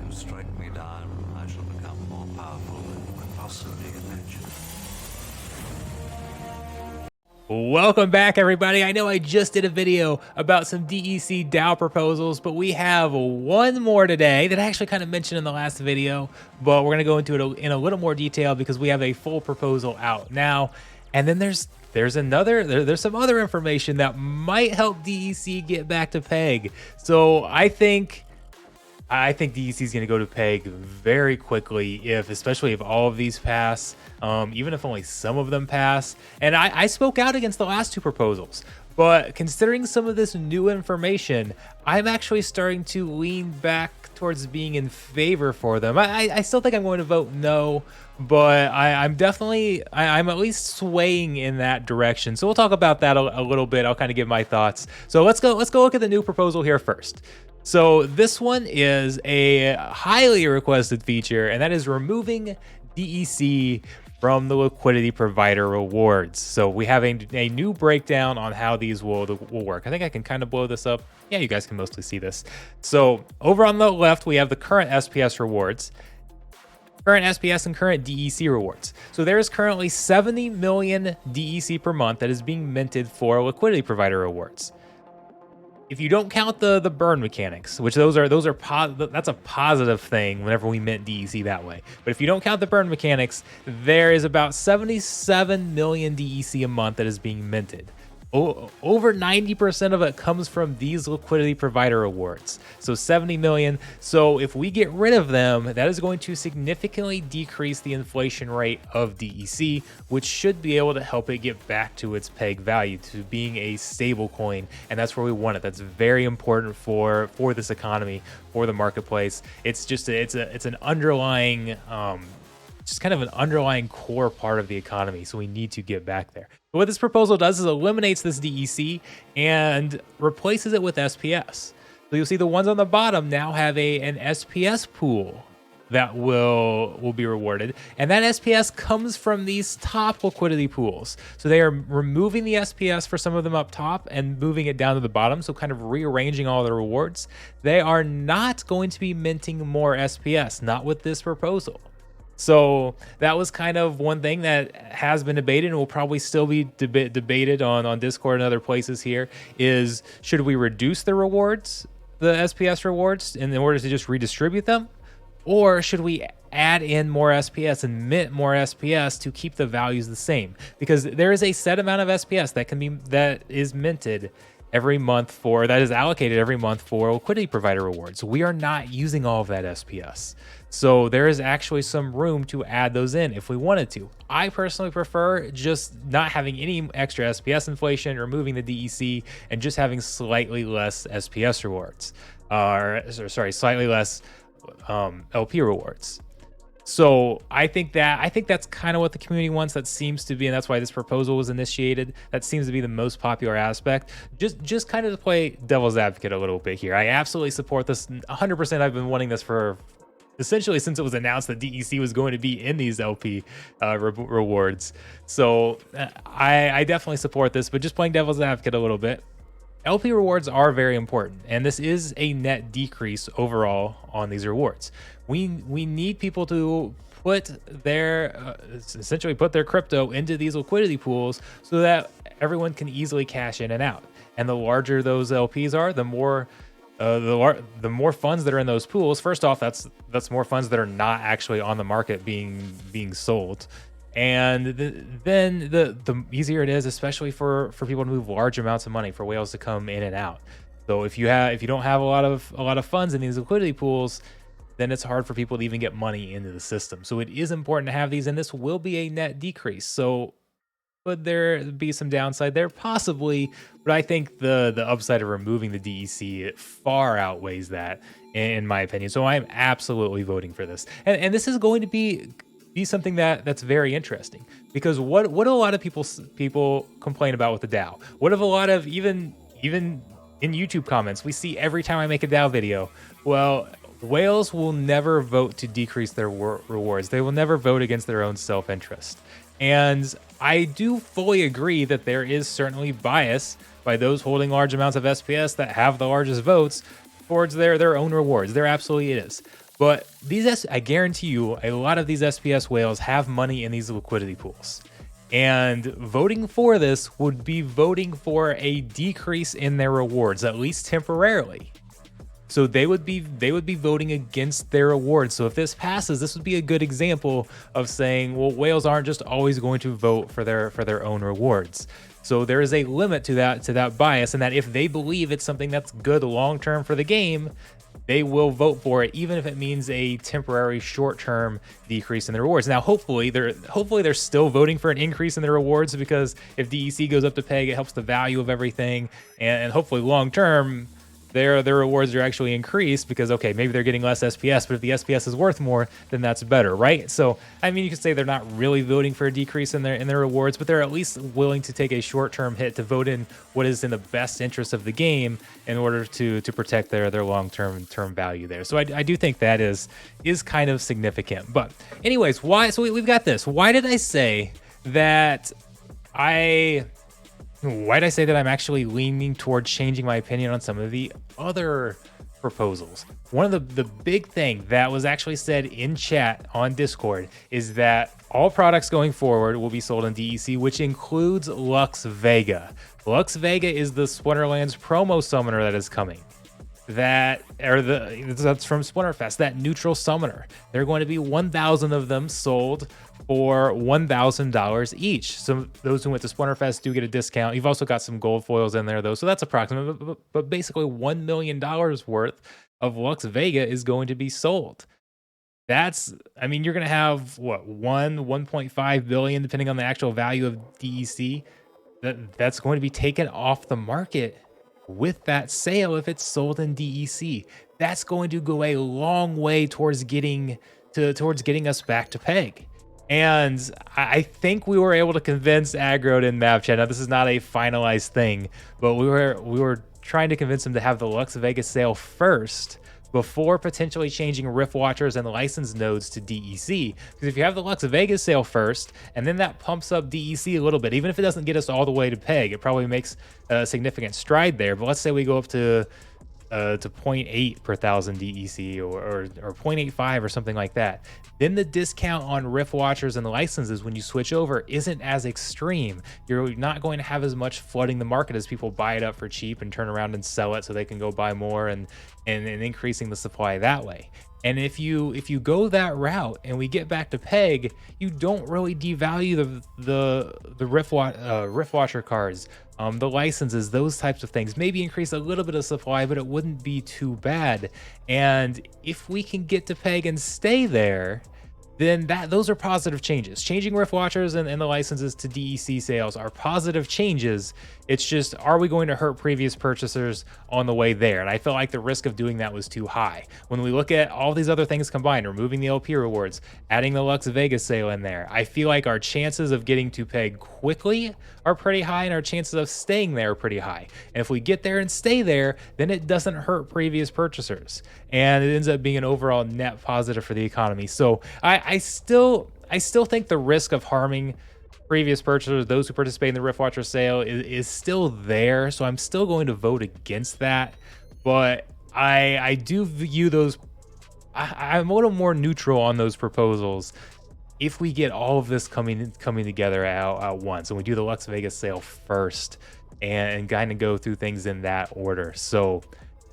you strike me down, I shall become more powerful than you could possibly imagine. Welcome back, everybody. I know I just did a video about some DEC DAO proposals, but we have one more today that I actually kind of mentioned in the last video, but we're going to go into it in a little more detail because we have a full proposal out now. And then there's some other information that might help DEC get back to peg. So I think DEC is going to go to peg very quickly, especially if all of these pass, even if only some of them pass. And I spoke out against the last two proposals, but considering some of this new information, I'm actually starting to lean back towards being in favor for them. I still think I'm going to vote no, but I'm at least swaying in that direction. So we'll talk about that a little bit. I'll kind of give my thoughts. So let's go look at the new proposal here first. So this one is a highly requested feature, and that is removing DEC from the liquidity provider rewards. So we have a new breakdown on how these will work. I think I can kind of blow this up. Yeah, you guys can mostly see this. So over on the left, we have the current SPS rewards, current SPS and current DEC rewards. So there is currently 70 million DEC per month that is being minted for liquidity provider rewards. If you don't count the burn mechanics, which that's a positive thing whenever we mint DEC that way. But if you don't count the burn mechanics, there is about 77 million DEC a month that is being minted. Over 90% of it comes from these liquidity provider rewards. So 70 million. So if we get rid of them, that is going to significantly decrease the inflation rate of DEC, which should be able to help it get back to its peg value, to being a stable coin. And that's where we want it. That's very important for this economy, for the marketplace. It's an underlying, just kind of an underlying core part of the economy. So we need to get back there. But what this proposal does is eliminates this DEC and replaces it with SPS. So you'll see the ones on the bottom now have an SPS pool that will be rewarded. And that SPS comes from these top liquidity pools. So they are removing the SPS for some of them up top and moving it down to the bottom. So kind of rearranging all the rewards. They are not going to be minting more SPS, not with this proposal. So that was kind of one thing that has been debated and will probably still be debated on Discord and other places here is, should we reduce the rewards, the SPS rewards, in order to just redistribute them? Or should we add in more SPS and mint more SPS to keep the values the same? Because there is a set amount of SPS that is minted every month that is allocated every month for liquidity provider rewards. We are not using all of that SPS. So there is actually some room to add those in if we wanted to. I personally prefer just not having any extra SPS inflation, removing the DEC, and just having slightly less SPS rewards, slightly less LP rewards. So I think that's kind of what the community wants. That seems to be, and that's why this proposal was initiated. That seems to be the most popular aspect. Just kind of to play devil's advocate a little bit here. I absolutely support this 100%. I've been wanting this for essentially since it was announced that DEC was going to be in these LP rewards. So I definitely support this, but just playing devil's advocate a little bit. LP rewards are very important, and this is a net decrease overall on these rewards. We need people to essentially put their crypto into these liquidity pools so that everyone can easily cash in and out. And the larger those LPs are, the more funds that are in those pools. First off, that's more funds that are not actually on the market being sold. And then the easier it is, especially for people to move large amounts of money, for whales to come in and out. So if you don't have a lot of funds in these liquidity pools, then it's hard for people to even get money into the system. So it is important to have these, and this will be a net decrease. So could there be some downside there? Possibly, but I think the upside of removing the DEC far outweighs that, in my opinion. So I'm absolutely voting for this. And this is going to be something that's very interesting, because what do a lot of people complain about with the DAO? What if a lot of even in YouTube comments we see every time I make a DAO video? Well, whales will never vote to decrease their rewards. They will never vote against their own self-interest. And I do fully agree that there is certainly bias by those holding large amounts of SPS that have the largest votes towards their own rewards. There absolutely is. But I guarantee you, a lot of these SPS whales have money in these liquidity pools. And voting for this would be voting for a decrease in their rewards, at least temporarily. So they would be voting against their rewards. So if this passes, this would be a good example of saying, well, whales aren't just always going to vote for their own rewards. So there is a limit to that bias, and that if they believe it's something that's good long term for the game, they will vote for it, even if it means a temporary short-term decrease in the rewards. Now, hopefully they're still voting for an increase in the rewards, because if DEC goes up to peg, it helps the value of everything, and hopefully long-term, their rewards are actually increased, because okay, maybe they're getting less SPS, but if the SPS is worth more, then that's better, right? So I mean, you could say they're not really voting for a decrease in their rewards, but they're at least willing to take a short-term hit to vote in what is in the best interest of the game in order to protect their long-term value there. So I do think that is kind of significant. But anyways, why? So we've got this. Why did I say that I'm actually leaning towards changing my opinion on some of the other proposals? One of the big thing that was actually said in chat on Discord is that all products going forward will be sold in DEC, which includes Lux Vega. Lux Vega is the Splinterlands promo summoner that is coming. That's from Splinterfest, that neutral summoner. There are going to be 1,000 of them sold for $1,000 each. So those who went to Splinterfest do get a discount. You've also got some gold foils in there though, so that's approximate, but basically $1 million worth of Lux Vega is going to be sold. I mean, you're going to have what, 1.5 billion, depending on the actual value of DEC. That's going to be taken off the market with that sale if it's sold in DEC. That's going to go a long way towards getting us back to peg. And I think we were able to convince Aggro in map chat. Now, this is not a finalized thing, but we were trying to convince him to have the Lux Vegas sale first before potentially changing Rift Watchers and license nodes to DEC. Because if you have the Lux Vegas sale first, and then that pumps up DEC a little bit, even if it doesn't get us all the way to peg, it probably makes a significant stride there. But let's say we go up to 0.8 per thousand DEC or 0.85 or something like that, then the discount on Rift Watchers and the licenses when you switch over isn't as extreme. You're not going to have as much flooding the market as people buy it up for cheap and turn around and sell it so they can go buy more, and increasing the supply that way. And if you go that route and we get back to peg, you don't really devalue the Rift Watcher cards, the licenses, those types of things. Maybe increase a little bit of supply, but it wouldn't be too bad. And if we can get to peg and stay there, then those are positive changes. Changing Rift Watchers and the licenses to DEC sales are positive changes. It's just, are we going to hurt previous purchasers on the way there? And I felt like the risk of doing that was too high. When we look at all these other things combined, removing the LP rewards, adding the Lux Vegas sale in there, I feel like our chances of getting to peg quickly are pretty high, and our chances of staying there are pretty high. And if we get there and stay there, then it doesn't hurt previous purchasers, and it ends up being an overall net positive for the economy. So I still think the risk of harming previous purchasers, those who participate in the Rift Watcher sale, is still there. So I'm still going to vote against that. But I do view those, I'm a little more neutral on those proposals if we get all of this coming together at once, and we do the Lux Vegas sale first and kind of go through things in that order. So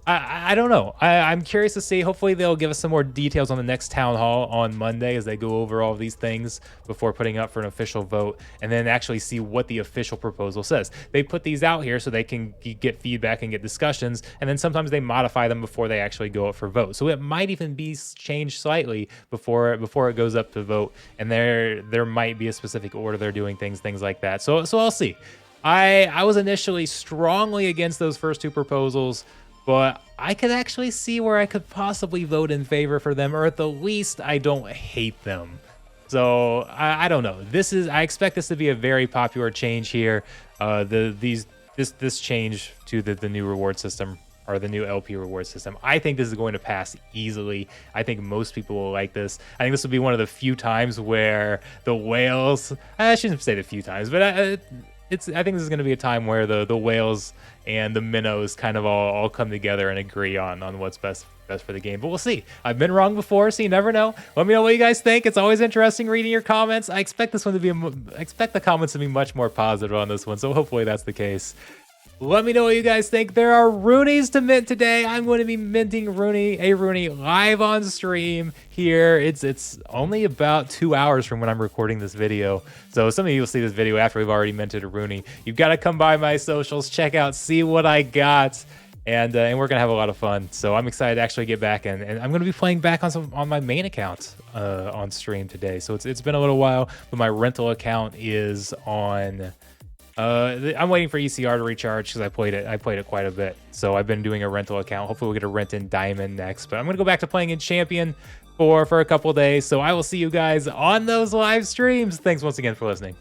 I don't know. I'm curious to see. Hopefully they'll give us some more details on the next town hall on Monday as they go over all of these things before putting up for an official vote, and then actually see what the official proposal says. They put these out here so they can get feedback and get discussions, and then sometimes they modify them before they actually go up for vote. So it might even be changed slightly before it goes up to vote, and there might be a specific order they're doing things like that. So I'll see. I was initially strongly against those first two proposals, but I could actually see where I could possibly vote in favor for them, or at the least, I don't hate them. So I don't know. I expect this to be a very popular change here. This change to the new reward system, or the new LP reward system. I think this is going to pass easily. I think most people will like this. I think this will be one of the few times where the whales, I shouldn't say the few times, but I think this is going to be a time where the whales and the minnows kind of all come together and agree on what's best best for the game, but we'll see. I've been wrong before, so you never know. Let me know what you guys think. It's always interesting reading your comments. I expect this one to be, I expect the comments to be much more positive on this one, so hopefully that's the case. Let me know what you guys think. There are Roonies to mint today. I'm going to be minting a Rooney live on stream here. It's only about 2 hours from when I'm recording this video. So some of you will see this video after we've already minted a Rooney. You've got to come by my socials, check out, see what I got. And we're going to have a lot of fun. So I'm excited to actually get back and I'm going to be playing back on my main account on stream today. So it's been a little while, but my rental account is on... I'm waiting for ECR to recharge because I played it quite a bit. So I've been doing a rental account. Hopefully we'll get a rent in Diamond next. But I'm gonna go back to playing in Champion for a couple days. So I will see you guys on those live streams. Thanks once again for listening.